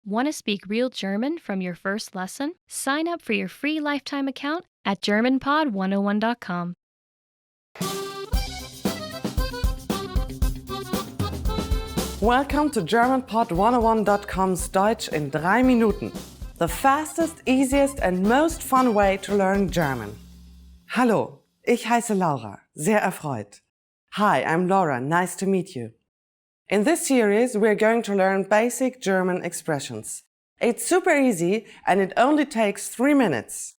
Want to speak real German from your first lesson? Sign up for your free lifetime account at GermanPod101.com. Welcome to GermanPod101.com's Deutsch in 3 Minuten. The fastest, easiest and most fun way to learn German. Hallo, ich heiße Laura. Sehr erfreut. Hi, I'm Laura. Nice to meet you. In this series, we're going to learn basic German expressions. It's super easy and it only takes 3 minutes.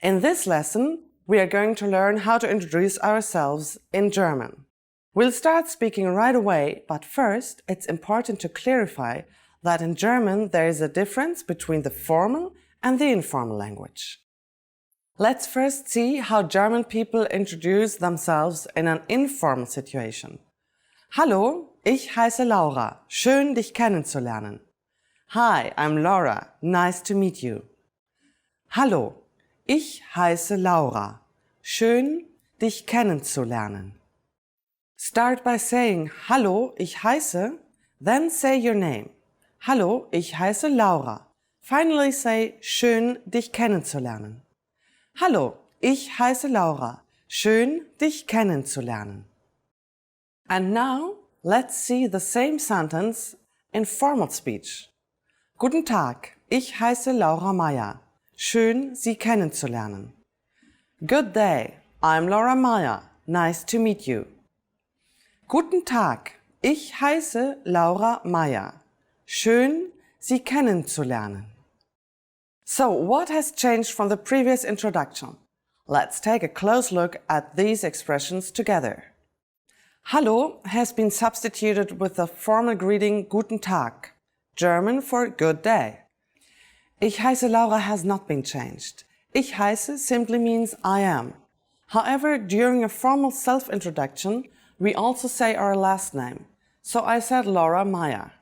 In this lesson, we are going to learn how to introduce ourselves in German. We'll start speaking right away, but first, it's important to clarify that in German there is a difference between the formal and the informal language. Let's first see how German people introduce themselves in an informal situation. Hallo, ich heiße Laura. Schön, dich kennenzulernen. Hi, I'm Laura. Nice to meet you. Hallo, ich heiße Laura. Schön, dich kennenzulernen. Start by saying, Hallo, ich heiße, then say your name. Hallo, ich heiße Laura. Finally say, schön, dich kennenzulernen. Hallo, ich heiße Laura. Schön, dich kennenzulernen. And now, let's see the same sentence in formal speech. Guten Tag, ich heiße Laura Meyer. Schön, Sie kennenzulernen. Good day, I'm Laura Meyer. Nice to meet you. Guten Tag, ich heiße Laura Meyer. Schön, Sie kennenzulernen. So, what has changed from the previous introduction? Let's take a close look at these expressions together. Hallo has been substituted with the formal greeting Guten Tag, German for good day. Ich heiße Laura has not been changed. Ich heiße simply means I am. However, during a formal self-introduction, we also say our last name. So I said Laura Meyer.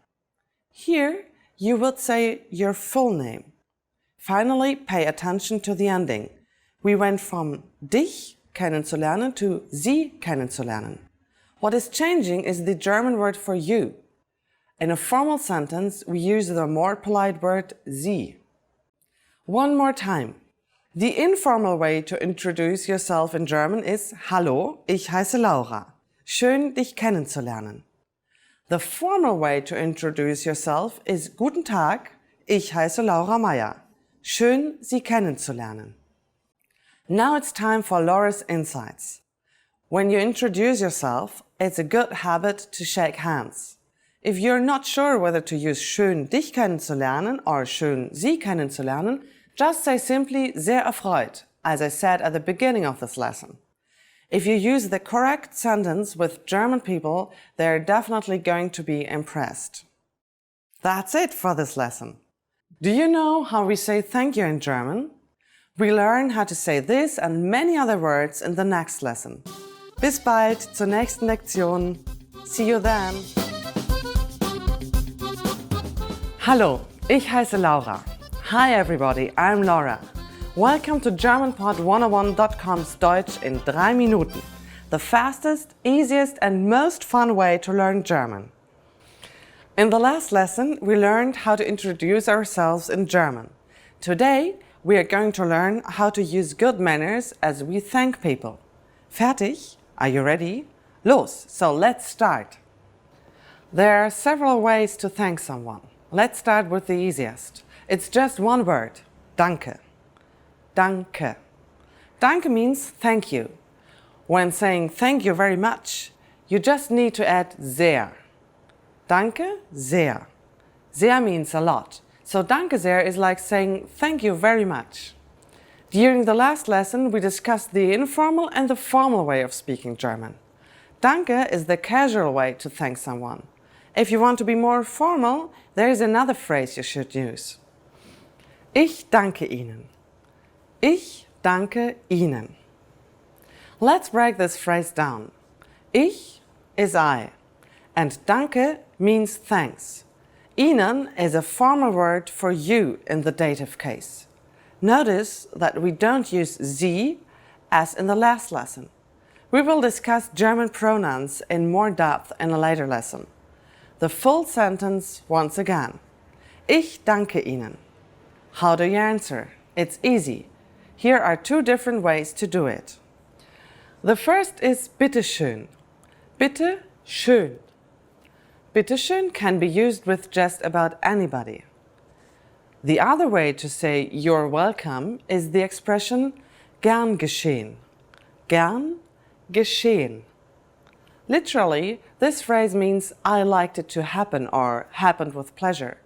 Here, you would say your full name. Finally, pay attention to the ending. We went from dich kennenzulernen to Sie kennenzulernen. What is changing is the German word for you. In a formal sentence, we use the more polite word Sie. One more time. The informal way to introduce yourself in German is Hallo, ich heiße Laura. Schön, dich kennenzulernen. The formal way to introduce yourself is Guten Tag, ich heiße Laura Meyer. Schön, Sie kennenzulernen. Now it's time for Laura's insights. When you introduce yourself, it's a good habit to shake hands. If you're not sure whether to use schön dich kennenzulernen or schön Sie kennenzulernen, just say simply sehr erfreut, as I said at the beginning of this lesson. If you use the correct sentence with German people, they're definitely going to be impressed. That's it for this lesson. Do you know how we say thank you in German? We learn how to say this and many other words in the next lesson. Bis bald zur nächsten Lektion. See you then. Hallo, ich heiße Laura. Hi everybody, I'm Laura. Welcome to GermanPod101.com's Deutsch in 3 Minuten, the fastest, easiest and most fun way to learn German. In the last lesson, we learned how to introduce ourselves in German. Today, we are going to learn how to use good manners as we thank people. Fertig? Are you ready? Los, so let's start. There are several ways to thank someone. Let's start with the easiest. It's just one word, danke. Danke. Danke means thank you. When saying thank you very much, you just need to add sehr. Danke, sehr. Sehr means a lot. So danke sehr is like saying thank you very much. During the last lesson, we discussed the informal and the formal way of speaking German. Danke is the casual way to thank someone. If you want to be more formal, there is another phrase you should use. Ich danke Ihnen. Ich danke Ihnen. Let's break this phrase down. Ich is I, and danke means thanks. Ihnen is a formal word for you in the dative case. Notice that we don't use Sie as in the last lesson. We will discuss German pronouns in more depth in a later lesson. The full sentence once again. Ich danke Ihnen. How do you answer? It's easy. Here are two different ways to do it. The first is Bitteschön. Bitteschön. Bitteschön can be used with just about anybody. The other way to say you're welcome is the expression gern geschehen. Gern geschehen. Literally, this phrase means I liked it to happen or happened with pleasure.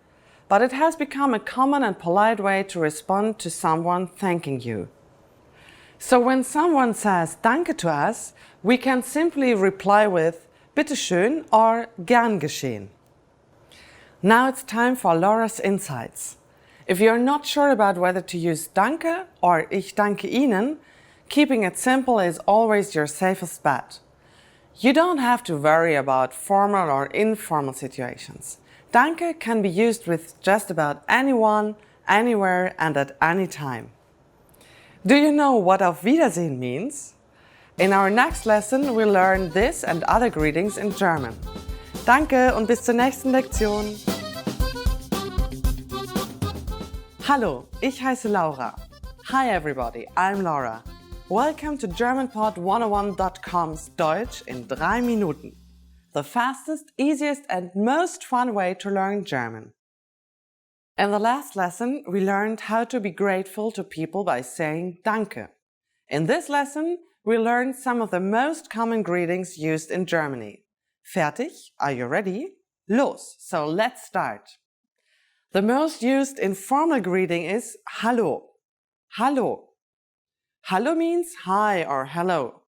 But it has become a common and polite way to respond to someone thanking you. So when someone says Danke to us, we can simply reply with Bitteschön or gern geschehen. Now it's time for Laura's insights. If you're not sure about whether to use Danke or Ich danke Ihnen, keeping it simple is always your safest bet. You don't have to worry about formal or informal situations. Danke can be used with just about anyone, anywhere and at any time. Do you know what Auf Wiedersehen means? In our next lesson we'll learn this and other greetings in German. Danke und bis zur nächsten Lektion. Hallo, ich heiße Laura. Hi everybody, I'm Laura. Welcome to GermanPod101.com's Deutsch in 3 Minuten. The fastest, easiest and most fun way to learn German. In the last lesson, we learned how to be grateful to people by saying Danke. In this lesson, we learned some of the most common greetings used in Germany. Fertig? Are you ready? Los! So let's start. The most used informal greeting is Hallo. Hallo. Hallo means hi or hello.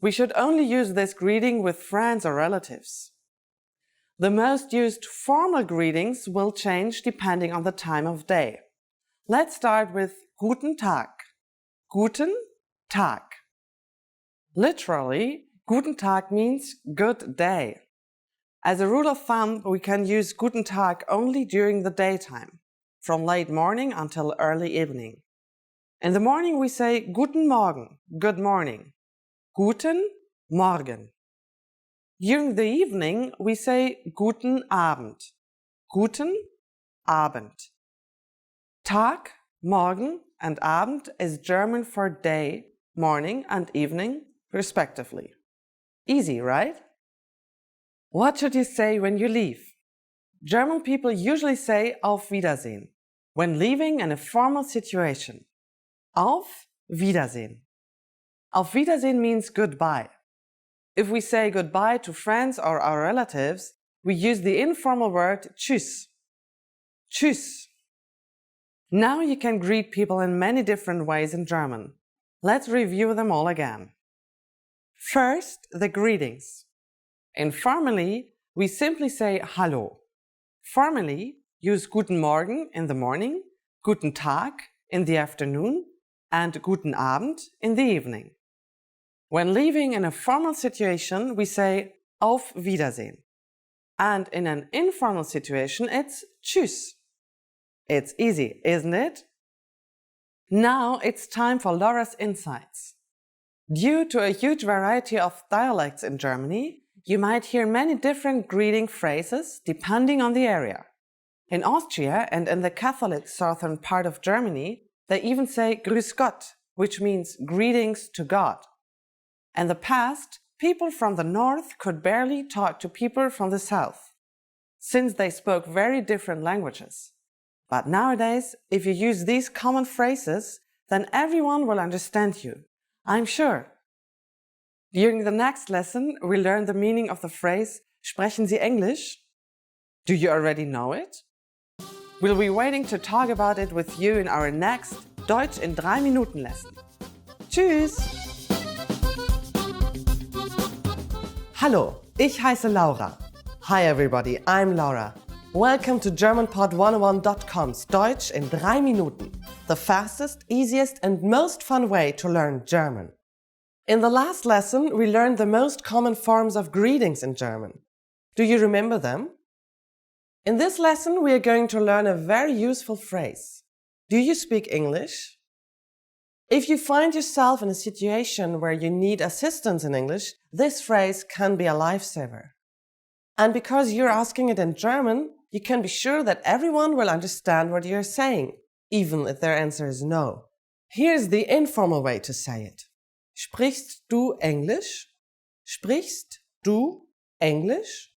We should only use this greeting with friends or relatives. The most used formal greetings will change depending on the time of day. Let's start with Guten Tag. Guten Tag. Literally, Guten Tag means good day. As a rule of thumb, we can use Guten Tag only during the daytime, from late morning until early evening. In the morning we say Guten Morgen, good morning. Guten Morgen. During the evening we say Guten Abend. Guten Abend. Tag, Morgen and Abend is German for day, morning and evening, respectively. Easy, right? What should you say when you leave? German people usually say Auf Wiedersehen when leaving in a formal situation. Auf Wiedersehen. Auf Wiedersehen means goodbye. If we say goodbye to friends or our relatives, we use the informal word Tschüss. Tschüss. Now you can greet people in many different ways in German. Let's review them all again. First, the greetings. Informally, we simply say Hallo. Formally, use Guten Morgen in the morning, Guten Tag in the afternoon, and Guten Abend in the evening. When leaving in a formal situation, we say Auf Wiedersehen. And in an informal situation, it's Tschüss. It's easy, isn't it? Now it's time for Laura's insights. Due to a huge variety of dialects in Germany, you might hear many different greeting phrases depending on the area. In Austria and in the Catholic southern part of Germany, they even say Grüß Gott, which means greetings to God. In the past, people from the north could barely talk to people from the south, since they spoke very different languages. But nowadays, if you use these common phrases, then everyone will understand you, I'm sure. During the next lesson, we'll learn the meaning of the phrase Sprechen Sie Englisch? Do you already know it? We'll be waiting to talk about it with you in our next Deutsch in 3 Minuten lesson. Tschüss! Hallo, ich heiße Laura. Hi everybody, I'm Laura. Welcome to GermanPod101.com's Deutsch in 3 Minuten, the fastest, easiest and most fun way to learn German. In the last lesson, we learned the most common forms of greetings in German. Do you remember them? In this lesson, we are going to learn a very useful phrase. Do you speak English? If you find yourself in a situation where you need assistance in English, this phrase can be a lifesaver. And because you're asking it in German, you can be sure that everyone will understand what you're saying, even if their answer is no. Here's the informal way to say it. Sprichst du Englisch? Sprichst du Englisch?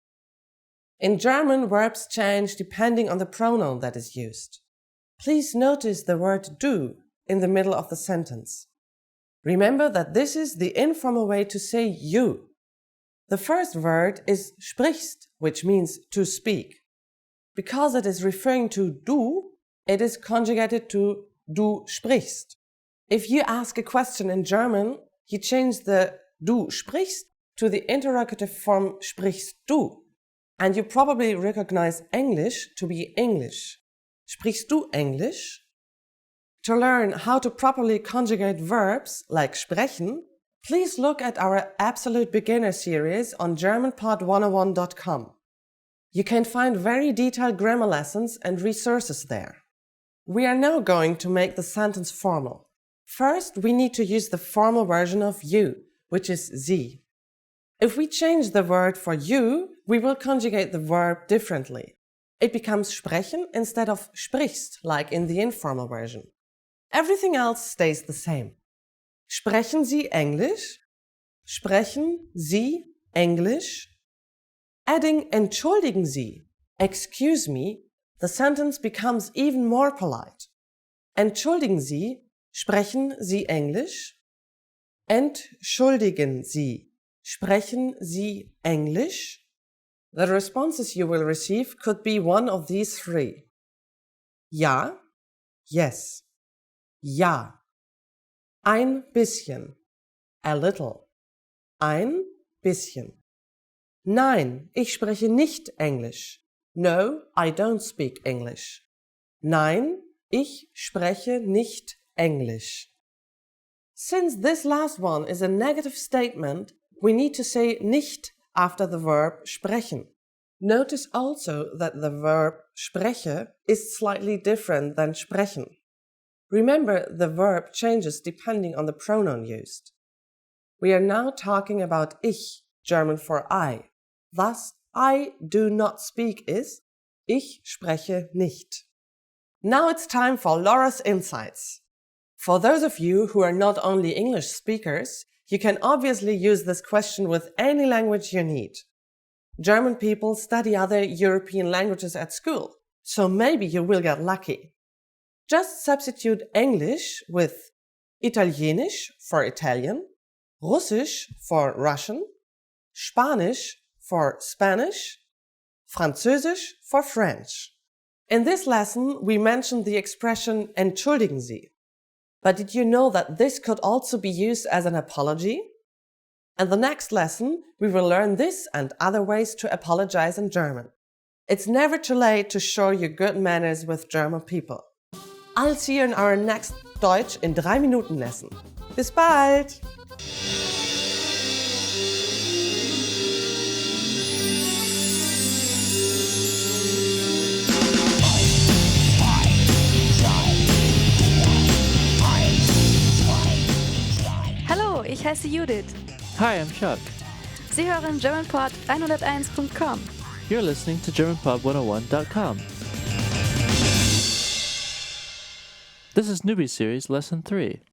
In German, verbs change depending on the pronoun that is used. Please notice the word du in the middle of the sentence. Remember that this is the informal way to say you. The first word is sprichst, which means to speak. Because it is referring to du, it is conjugated to du sprichst. If you ask a question in German, you change the du sprichst to the interrogative form sprichst du, and you probably recognize English to be English. Sprichst du Englisch? To learn how to properly conjugate verbs like sprechen, please look at our Absolute Beginner series on GermanPod101.com. You can find very detailed grammar lessons and resources there. We are now going to make the sentence formal. First, we need to use the formal version of you, which is Sie. If we change the word for you, we will conjugate the verb differently. It becomes sprechen instead of sprichst, like in the informal version. Everything else stays the same. Sprechen Sie Englisch? Sprechen Sie Englisch? Adding entschuldigen Sie, excuse me, the sentence becomes even more polite. Entschuldigen Sie, sprechen Sie Englisch? Entschuldigen Sie, sprechen Sie Englisch? The responses you will receive could be one of these three. Ja, yes. Ja. Ein bisschen, a little. Ein bisschen. Nein, ich spreche nicht Englisch. No, I don't speak English. Nein, ich spreche nicht Englisch. Since this last one is a negative statement, we need to say nicht after the verb sprechen. Notice also that the verb spreche is slightly different than sprechen. Remember, the verb changes depending on the pronoun used. We are now talking about ich, German for I. Thus, I do not speak is ich spreche nicht. Now it's time for Laura's Insights. For those of you who are not only English speakers, you can obviously use this question with any language you need. German people study other European languages at school, so maybe you will get lucky. Just substitute English with Italienisch for Italian, Russisch for Russian, Spanish for Spanish, Französisch for French. In this lesson, we mentioned the expression entschuldigen Sie. But did you know that this could also be used as an apology? In the next lesson, we will learn this and other ways to apologize in German. It's never too late to show your good manners with German people. I'll see you in our next Deutsch in 3 Minuten lesson. Bis bald! Hallo, ich heiße Judith. Hi, I'm Chuck. Sie hören GermanPod101.com. You're listening to GermanPod101.com. This is Newbie Series Lesson 3.